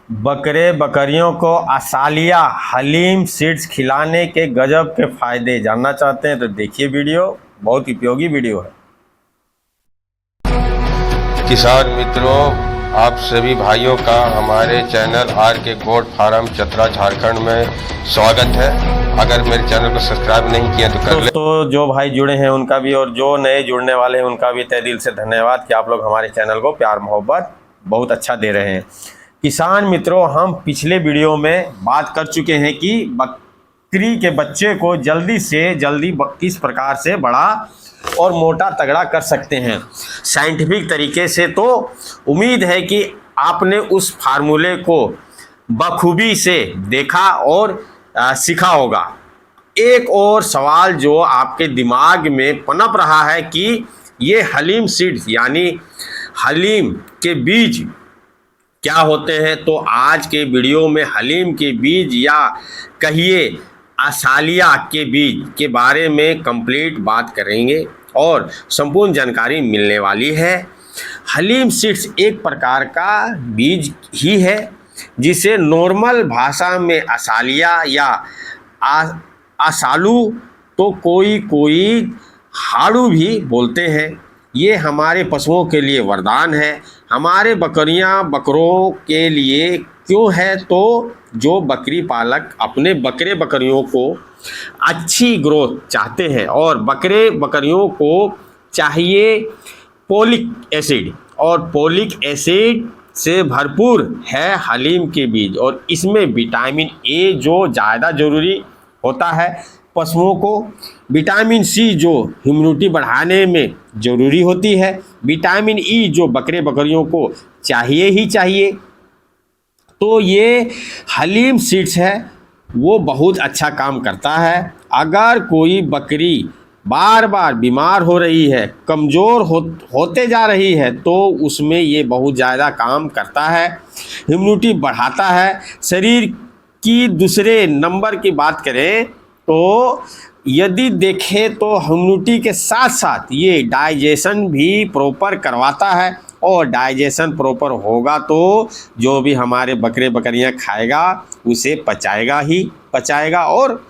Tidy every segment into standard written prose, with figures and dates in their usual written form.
बकरे बकरियों को आसालिया हलीम सीड्स खिलाने के गजब के फायदे जानना चाहते हैं तो देखिए वीडियो, बहुत उपयोगी वीडियो है। किसान मित्रों, आप सभी भाइयों का हमारे चैनल आर के गोट फार्म चतरा झारखंड में स्वागत है। अगर मेरे चैनल को सब्सक्राइब नहीं किया तो कर ले। तो जो भाई जुड़े हैं उनका भी और जो नए जुड़ने वाले हैं उनका भी तहे दिल से धन्यवाद कि आप लोग हमारे चैनल को प्यार मोहब्बत बहुत अच्छा दे रहे हैं। किसान मित्रों, हम पिछले वीडियो में बात कर चुके हैं कि बकरी के बच्चे को जल्दी से जल्दी किस प्रकार से बड़ा और मोटा तगड़ा कर सकते हैं साइंटिफिक तरीके से। तो उम्मीद है कि आपने उस फार्मूले को बखूबी से देखा और सीखा होगा। एक और सवाल जो आपके दिमाग में पनप रहा है कि ये हलीम सीड्स यानी हलीम के बीज क्या होते हैं, तो आज के वीडियो में हलीम के बीज या कहिए आसालिया के बीज के बारे में कंप्लीट बात करेंगे और संपूर्ण जानकारी मिलने वाली है। हलीम सीड्स एक प्रकार का बीज ही है जिसे नॉर्मल भाषा में आसालिया या आसालू तो कोई हाड़ू भी बोलते हैं। ये हमारे पशुओं के लिए वरदान है, हमारे बकरों के लिए क्यों है, तो जो बकरी पालक अपने बकरे बकरियों को अच्छी ग्रोथ चाहते हैं और बकरे बकरियों को चाहिए पोलिक एसिड, और पोलिक एसिड से भरपूर है हलीम के बीज और इसमें विटामिन ए जो ज़्यादा ज़रूरी होता है पशुओं को, विटामिन सी जो इम्यूनिटी बढ़ाने में ज़रूरी होती है, विटामिन ई जो बकरे बकरियों को चाहिए ही चाहिए। तो ये हलीम सीड्स है वो बहुत अच्छा काम करता है। अगर कोई बकरी बार बार बीमार हो रही है, कमज़ोर होते जा रही है, तो उसमें ये बहुत ज़्यादा काम करता है, इम्यूनिटी बढ़ाता है शरीर की। दूसरे नंबर की बात करें तो यदि देखें तो इम्यूनिटी के साथ साथ ये डाइजेशन भी प्रॉपर करवाता है, और डाइजेशन प्रॉपर होगा तो जो भी हमारे बकरे बकरियां खाएगा उसे पचाएगा और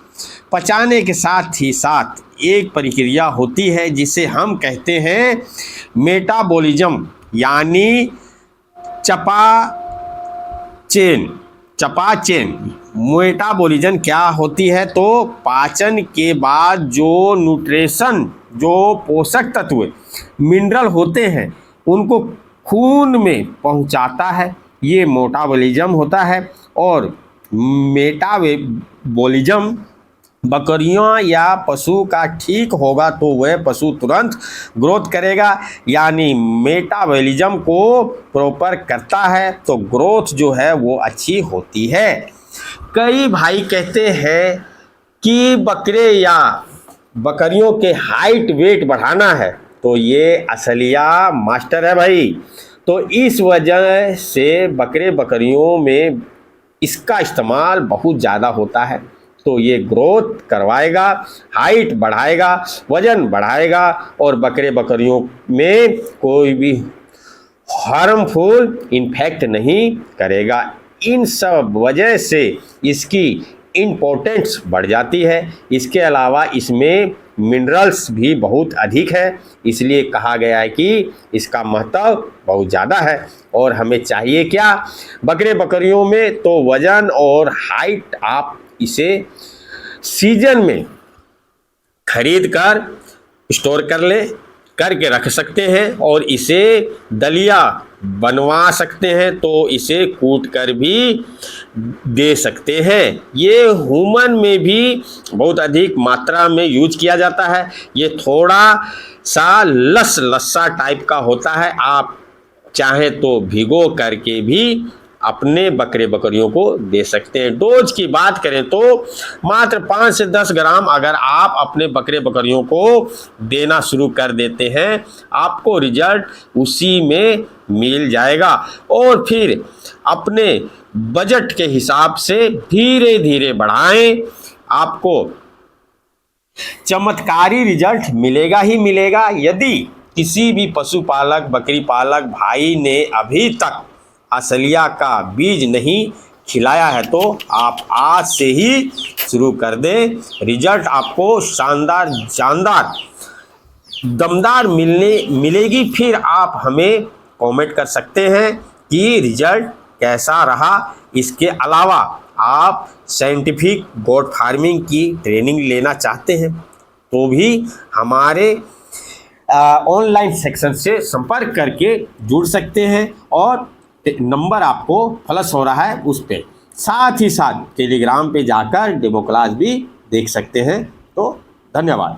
पचाने के साथ ही साथ एक प्रक्रिया होती है जिसे हम कहते हैं मेटाबॉलिज्म यानी चपाचेन। मेटाबॉलिज्म क्या होती है, तो पाचन के बाद जो न्यूट्रिशन जो पोषक तत्व मिनरल होते हैं उनको खून में पहुंचाता है, ये मेटाबॉलिज्म होता है। और मेटाबॉलिज्म बकरियों या पशु का ठीक होगा तो वह पशु तुरंत ग्रोथ करेगा, यानी मेटाबॉलिज्म को प्रॉपर करता है तो ग्रोथ जो है वो अच्छी होती है। कई भाई कहते हैं कि बकरे या बकरियों के हाइट वेट बढ़ाना है, तो ये असलिया मास्टर है भाई। तो इस वजह से बकरे बकरियों में इसका इस्तेमाल बहुत ज़्यादा होता है, तो ये ग्रोथ करवाएगा, हाइट बढ़ाएगा, वज़न बढ़ाएगा और बकरे बकरियों में कोई भी हार्मफुल इन्फेक्ट नहीं करेगा। इन सब वजह से इसकी इम्पोर्टेंस बढ़ जाती है। इसके अलावा इसमें मिनरल्स भी बहुत अधिक है, इसलिए कहा गया है कि इसका महत्व बहुत ज़्यादा है। और हमें चाहिए क्या बकरे बकरियों में, तो वज़न और हाइट आप इसे सीजन में खरीद कर स्टोर करके रख सकते हैं और इसे दलिया बनवा सकते हैं, तो इसे कूट कर भी दे सकते हैं। ये ह्यूमन में भी बहुत अधिक मात्रा में यूज किया जाता है। ये थोड़ा सा लस्सा टाइप का होता है, आप चाहें तो भिगो करके भी अपने बकरे बकरियों को दे सकते हैं। डोज की बात करें तो मात्र 5 से 10 ग्राम अगर आप अपने बकरे बकरियों को देना शुरू कर देते हैं, आपको रिजल्ट उसी में मिल जाएगा। और फिर अपने बजट के हिसाब से धीरे धीरे बढ़ाएं, आपको चमत्कारी रिजल्ट मिलेगा ही मिलेगा। यदि किसी भी पशुपालक बकरी पालक भाई ने अभी तक असलिया का बीज नहीं खिलाया है तो आप आज से ही शुरू कर दें। रिजल्ट आपको शानदार जानदार दमदार मिलेगी। फिर आप हमें कमेंट कर सकते हैं कि रिजल्ट कैसा रहा। इसके अलावा आप साइंटिफिक गोट फार्मिंग की ट्रेनिंग लेना चाहते हैं तो भी हमारे ऑनलाइन सेक्शन से संपर्क करके जुड़ सकते हैं और नंबर आपको फ्लश हो रहा है उस पर। साथ ही साथ टेलीग्राम पे जाकर डेमो क्लास भी देख सकते हैं। तो धन्यवाद।